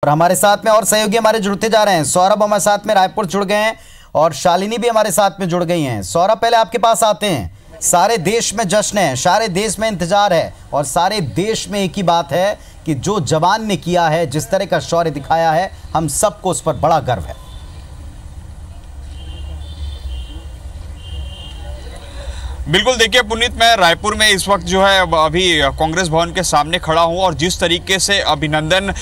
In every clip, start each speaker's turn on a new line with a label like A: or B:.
A: और हमारे साथ में और सहयोगी हमारे जुड़ते जा रहे हैं। सौरभ हमारे साथ में रायपुर जुड़ गए हैं और शालिनी भी हमारे साथ में जुड़ गई हैं। सौरभ, पहले आपके पास आते हैं। सारे देश में जश्न है, सारे देश में इंतजार है और सारे देश में एक ही बात है कि जो जवान ने किया है, जिस तरह का शौर्य दिखाया है, हम सबको उस पर बड़ा गर्व है।
B: बिल्कुल, देखिए पुनीत, मैं रायपुर में इस वक्त जो है अभी कांग्रेस भवन के सामने खड़ा हूं और जिस तरीके से अभिनंदन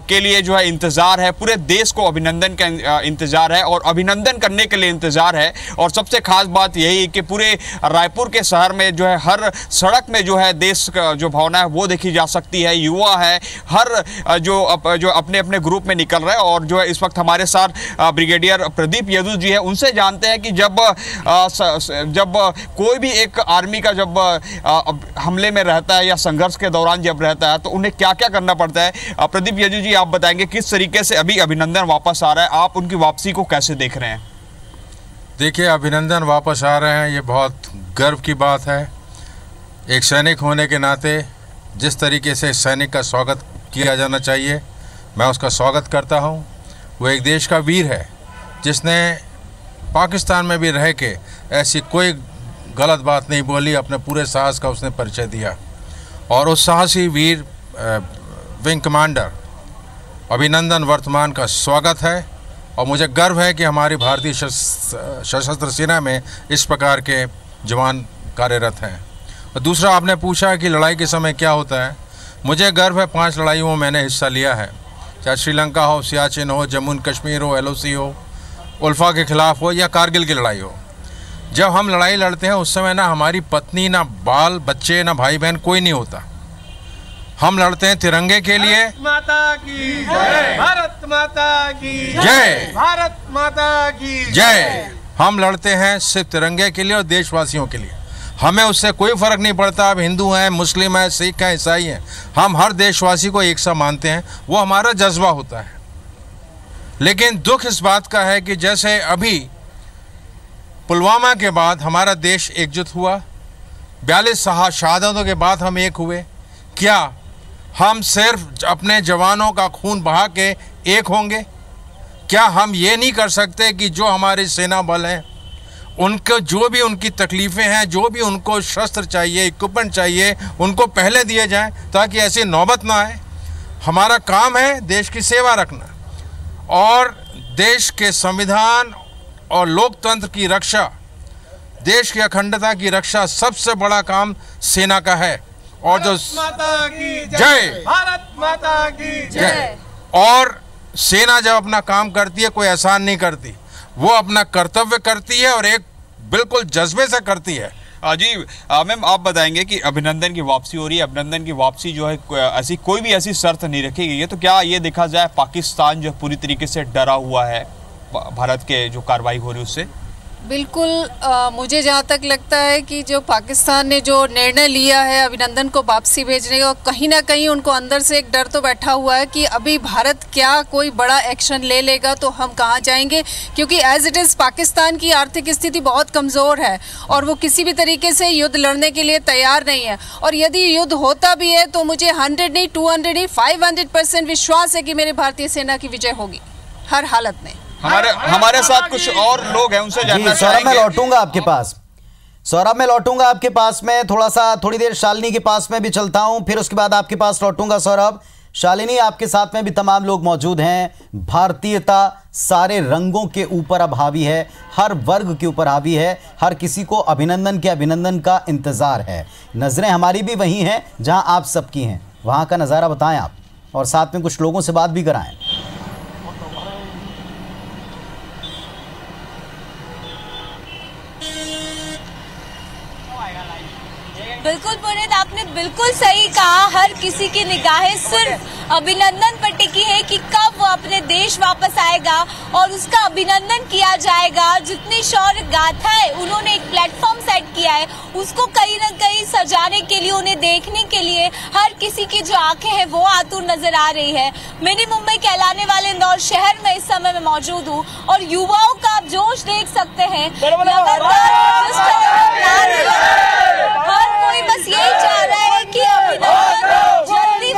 B: के लिए जो है इंतजार है, पूरे देश को अभिनंदन का इंतजार है और अभिनंदन करने के लिए इंतजार है। और सबसे खास बात यही कि पूरे रायपुर के शहर में जो है हर सड़क में जो है देश का जो भावना है वो देखी जा सकती है। युवा है, हर जो अपने अपने ग्रुप में निकल रहे हैं। और जो है इस वक्त हमारे साथ ब्रिगेडियर प्रदीप यदु जी है, उनसे जानते हैं कि जब कोई भी एक आर्मी का जब हमले में रहता है या संघर्ष के दौरान जब रहता है तो उन्हें क्या क्या करना पड़ता है। प्रदीप यदु जी, आप बताएंगे किस तरीके से अभी अभिनंदन वापस आ रहा है, आप उनकी वापसी को कैसे देख रहे हैं?
C: देखिए, अभिनंदन वापस आ रहे हैं, ये बहुत गर्व की बात है। एक सैनिक होने के नाते जिस तरीके से सैनिक का स्वागत किया जाना चाहिए, मैं उसका स्वागत करता हूँ। वो एक देश का वीर है जिसने पाकिस्तान में भी रह के ऐसी कोई गलत बात नहीं बोली, अपने पूरे साहस का उसने परिचय दिया। और उस साहसी वीर विंग कमांडर अभिनंदन वर्तमान का स्वागत है और मुझे गर्व है कि हमारी भारतीय सशस्त्र सेना में इस प्रकार के जवान कार्यरत हैं। और दूसरा, आपने पूछा कि लड़ाई के समय क्या होता है। मुझे गर्व है, 5 लड़ाइयों में मैंने हिस्सा लिया है, चाहे श्रीलंका हो, सियाचिन हो, जम्मू एंड कश्मीर हो, LOC हो, उल्फा के खिलाफ हो या कारगिल की लड़ाई हो। जब हम लड़ाई लड़ते हैं उस समय ना हमारी पत्नी, ना बाल बच्चे, ना भाई बहन कोई नहीं होता। हम लड़ते हैं तिरंगे के लिए।
D: भारत माता की जय, भारत माता की
C: जय,
D: भारत माता की
C: जय। हम लड़ते हैं सिर्फ तिरंगे के लिए और देशवासियों के लिए। हमें उससे कोई फर्क नहीं पड़ता अब हिंदू हैं, मुस्लिम हैं, सिख हैं, ईसाई हैं। हम हर देशवासी को एक सा मानते हैं, वो हमारा जज्बा होता है। लेकिन दुख इस बात का है कि जैसे अभी पुलवामा के बाद हमारा देश एकजुट हुआ, 42 शहादतों के बाद हम एक हुए। क्या हम सिर्फ अपने जवानों का खून बहा के एक होंगे? क्या हम ये नहीं कर सकते कि जो हमारे सेना बल हैं, उनको जो भी उनकी तकलीफ़ें हैं, जो भी उनको शस्त्र चाहिए, इक्विपमेंट चाहिए, उनको पहले दिए जाएं ताकि ऐसी नौबत ना आए। हमारा काम है देश की सेवा रखना और देश के संविधान और लोकतंत्र की रक्षा, देश की अखंडता की रक्षा सबसे बड़ा काम सेना का है। और जो
D: माता की
C: जय,
D: भारत माता की
C: जय। और सेना जब अपना काम करती है, कोई एहसान नहीं करती, वो अपना कर्तव्य करती है और एक बिल्कुल जज्बे से करती है।
B: जी मैम, आप बताएंगे कि अभिनंदन की वापसी हो रही है। अभिनंदन की वापसी जो है ऐसी कोई भी ऐसी शर्त नहीं रखी गई है, तो क्या ये देखा जाए पाकिस्तान जो पूरी तरीके से डरा हुआ है भारत के जो कार्रवाई हो रही है उससे?
E: बिल्कुल, मुझे जहाँ तक लगता है कि जो पाकिस्तान ने जो निर्णय लिया है अभिनंदन को वापसी भेजने का, कहीं ना कहीं उनको अंदर से एक डर तो बैठा हुआ है कि अभी भारत क्या कोई बड़ा एक्शन ले लेगा तो हम कहाँ जाएंगे, क्योंकि एज इट इज़ पाकिस्तान की आर्थिक स्थिति बहुत कमज़ोर है और वो किसी भी तरीके से युद्ध लड़ने के लिए तैयार नहीं है। और यदि युद्ध होता भी है तो मुझे 100 नहीं, 200 नहीं, 500% विश्वास है कि मेरे भारतीय सेना की विजय होगी हर हालत में।
B: हमारे साथ कुछ और लोग हैं, उनसे जानना चाहेंगे।
A: सौरभ, मैं लौटूंगा आपके पास। सौरभ, मैं लौटूंगा आपके पास में, थोड़ी देर शालिनी के पास में भी चलता हूं, फिर उसके बाद आपके पास लौटूंगा। सौरभ, शालिनी, आपके साथ में भी तमाम लोग मौजूद हैं। भारतीयता सारे रंगों के ऊपर अब हावी है, हर वर्ग के ऊपर हावी है, हर किसी को अभिनंदन का इंतजार है। नजरें हमारी भी वही हैं जहां आप सबकी हैं, वहां का नज़ारा बताएं आप और साथ में कुछ लोगों से बात भी कराएं।
F: बिल्कुल पुनीत, आपने बिल्कुल सही कहा। हर किसी की निगाहें सिर्फ अभिनंदन पर टिकी है कि कब वो अपने देश वापस आएगा और उसका अभिनंदन किया जाएगा। जितनी शौर्य गाथाएं उन्होंने एक प्लेटफॉर्म सेट किया है, उसको कहीं न कहीं सजाने के लिए, उन्हें देखने के लिए हर किसी की जो आंखें हैं वो आतुर नजर आ रही है। मिनी मुंबई कहलाने वाले इंदौर शहर में इस समय मैं मौजूद हूँ और युवाओं का आप जोश देख सकते हैं। हर कोई बस यही चाह रहा है कि अभिनंदन जल्दी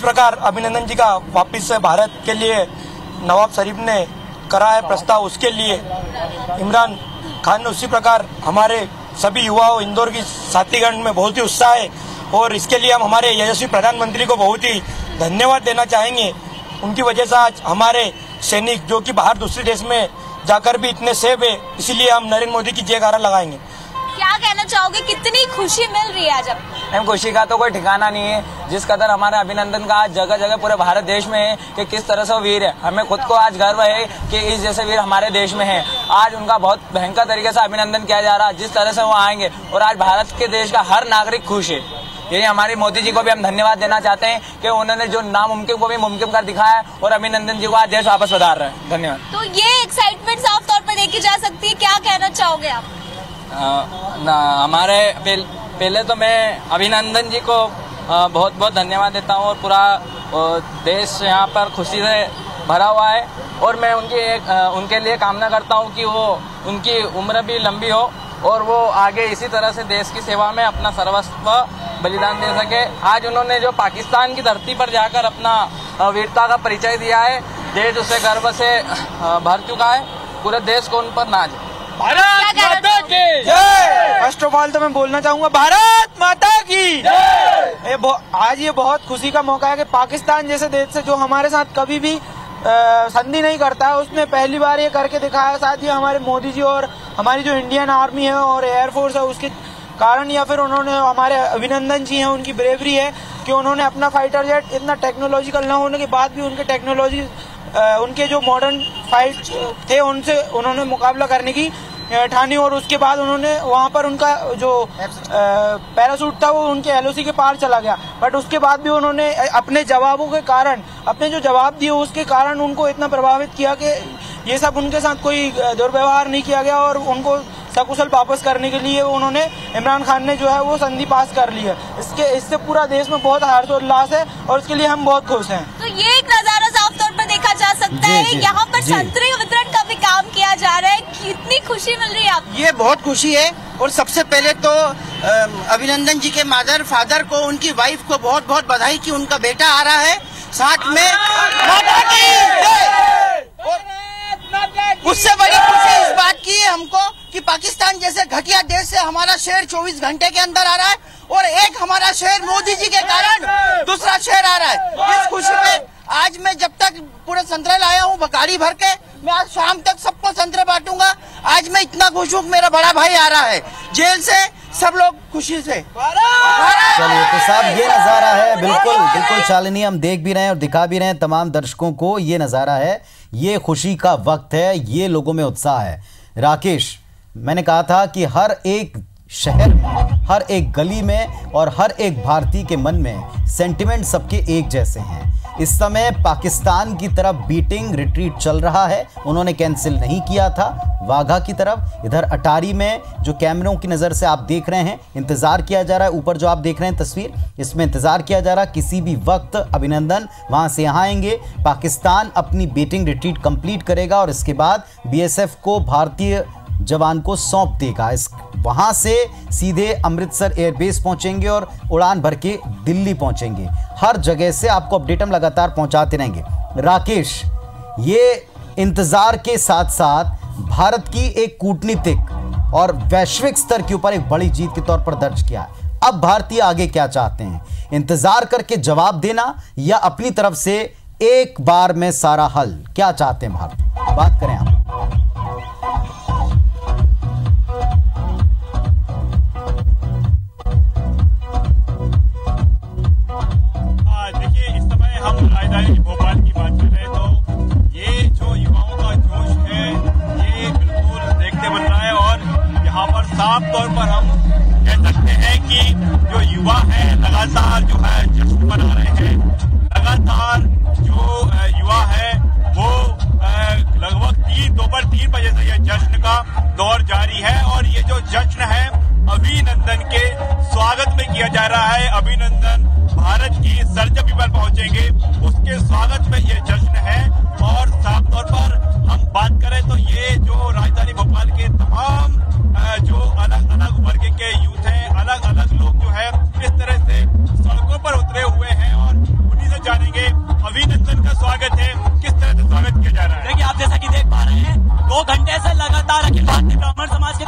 G: प्रकार अभिनंदन जी का वापस से भारत के लिए नवाब शरीफ ने करा है प्रस्ताव, उसके लिए इमरान खान ने उसी प्रकार हमारे सभी युवाओं इंदौर की साथीगण में बहुत ही उत्साह है और इसके लिए हम हमारे यशस्वी प्रधानमंत्री को बहुत ही धन्यवाद देना चाहेंगे। उनकी वजह से आज हमारे सैनिक जो कि बाहर दूसरे देश में जाकर भी इतने सेफ है, इसीलिए हम नरेंद्र मोदी की जयकारा लगाएंगे।
F: क्या कहना चाहोगे, कितनी खुशी मिल रही है आज?
H: मैम खुशी का तो कोई ठिकाना नहीं है, जिस कदर हमारे अभिनंदन का आज जगह जगह पूरे भारत देश में है कि किस तरह से वो वीर है। हमें खुद को आज गर्व है कि इस जैसे वीर हमारे देश में है। आज उनका बहुत भयंकर तरीके से अभिनंदन किया जा रहा है, जिस तरह से वो आएंगे और आज भारत के देश का हर नागरिक खुश है। यही हमारे मोदी जी को भी हम धन्यवाद देना चाहते हैं कि उन्होंने जो नामुमकिन को भी मुमकिन कर दिखाया है और अभिनंदन जी को आज देश वापस पधार रहे हैं। धन्यवाद।
F: तो ये एक्साइटमेंट साफ तौर पर देखी जा सकती है, क्या कहना चाहोगे आप?
H: हमारे पहले तो मैं अभिनंदन जी को बहुत बहुत धन्यवाद देता हूँ और पूरा देश यहाँ पर खुशी से भरा हुआ है और मैं उनके लिए कामना करता हूँ कि वो उनकी उम्र भी लंबी हो और वो आगे इसी तरह से देश की सेवा में अपना सर्वस्व बलिदान दे सके। आज उन्होंने जो पाकिस्तान की धरती पर जाकर अपना वीरता का परिचय दिया है, देश उसे गर्व से भर चुका है। पूरे देश को उन पर नाज है।
G: भारत माता की जय। फर्स्ट ऑफ ऑल तो मैं बोलना चाहूंगा भारत माता की जय। आज ये बहुत खुशी का मौका है कि पाकिस्तान जैसे देश से जो हमारे साथ कभी भी संधि नहीं करता है, उसने पहली बार ये करके दिखाया। साथ ही हमारे मोदी जी और हमारी जो इंडियन आर्मी है और एयरफोर्स है उसके कारण, या फिर उन्होंने हमारे अभिनंदन जी हैं उनकी ब्रेवरी है कि उन्होंने अपना फाइटर जेट इतना टेक्नोलॉजिकल न होने के बाद भी उनके टेक्नोलॉजी उनके जो मॉडर्न फाइट थे उनसे उन्होंने मुकाबला करने की ठानी और उसके बाद उन्होंने वहां पर उनका जो पैरासूट था वो उनके एलओसी के पार चला गया। बट उसके बाद भी उन्होंने अपने जवाबों के कारण, अपने जो जवाब दिए उसके कारण उनको इतना प्रभावित किया कि ये सब उनके साथ कोई दुर्व्यवहार नहीं किया गया और उनको सकुशल वापस करने के लिए उन्होंने इमरान खान ने जो है वो संधि पास कर ली है। इससे पूरा देश में बहुत हर्षोल्लास है और इसके लिए हम बहुत खुश हैं।
F: तो ये एक नजारा साफ तौर पर देखा जा सकता है। यहाँ पर संतरे वितरण का भी काम किया जा रहा है, कितनी खुशी मिल रही है आपको? ये
I: बहुत खुशी है और सबसे पहले तो अभिनंदन जी के मदर फादर को, उनकी वाइफ को बहुत बहुत बधाई कि उनका बेटा आ रहा है। साथ में उससे बड़ी खुशी इस बात की है हमको कि पाकिस्तान जैसे घटिया देश से हमारा शहर 24 घंटे के अंदर आ रहा है और एक हमारा शहर मोदी जी के कारण दूसरा शहर आ रहा है। इस खुशी में आज मैं जब तक पूरे संतरे लाया हूँ गाड़ी भर के, मैं आज शाम तक सबको संतरे बांटूंगा। आज मैं इतना खुश हूँ, मेरा बड़ा भाई आ रहा है जेल से, सब लोग खुशी से।
A: चलिए तो साहब ये नज़ारा है, बिल्कुल बिल्कुल शालिनी, हम देख भी रहे हैं और दिखा भी रहे हैं तमाम दर्शकों को। ये नज़ारा है, ये खुशी का वक्त है, ये लोगों में उत्साह है। राकेश, मैंने कहा था कि हर एक शहर में, हर एक गली में और हर एक भारतीय के मन में सेंटिमेंट सबके एक जैसे हैं। इस समय पाकिस्तान की तरफ बीटिंग रिट्रीट चल रहा है, उन्होंने कैंसिल नहीं किया था वाघा की तरफ। इधर अटारी में जो कैमरों की नज़र से आप देख रहे हैं, इंतज़ार किया जा रहा है। ऊपर जो आप देख रहे हैं तस्वीर, इसमें इंतज़ार किया जा रहा है किसी भी वक्त अभिनंदन वहाँ से यहाँ आएंगे। पाकिस्तान अपनी बीटिंग रिट्रीट कंप्लीट करेगा और इसके बाद बीएसएफ को भारतीय जवान को सौंप देगा। वहाँ से सीधे अमृतसर एयरबेस पहुँचेंगे और उड़ान भर के दिल्ली पहुँचेंगे। हर जगह से आपको अपडेट हम लगातार पहुँचाते रहेंगे। राकेश, ये इंतज़ार के साथ साथ भारत की एक कूटनीतिक और वैश्विक स्तर के ऊपर एक बड़ी जीत के तौर पर दर्ज किया है। अब भारतीय आगे क्या चाहते हैं? इंतज़ार करके जवाब देना या अपनी तरफ से एक बार में सारा हल? क्या चाहते हैं भारत? बात करें आप।
J: हम राजधानी भोपाल की बात कर रहे हैं तो ये जो युवाओं का जोश है ये बिल्कुल देखते बन रहा है और यहाँ पर साफ तौर पर हम कह सकते हैं कि जो युवा है लगातार जो है जश्न मना रहे हैं। लगातार जो युवा है वो लगभग दोपहर 3 बजे से यह जश्न का दौर जारी है और ये जो जश्न है अभिनंदन के स्वागत में किया जा रहा है। अभिनंदन भारत की सरजमी पर पहुंचेंगे, उसके स्वागत में ये जश्न है। और साफ तौर पर हम बात करें तो ये जो राजधानी भोपाल के तमाम जो अलग अलग वर्ग के यूथ हैं, अलग अलग लोग जो है इस तरह से सड़कों पर उतरे हुए हैं और उन्हीं से जाने स्वागत है, किस तरह से स्वागत किया जा रहा है?
K: देखिए, आप जैसा कि देख पा रहे हैं 2 घंटे से लगातार अखिल भारतीय ब्राह्मण समाज के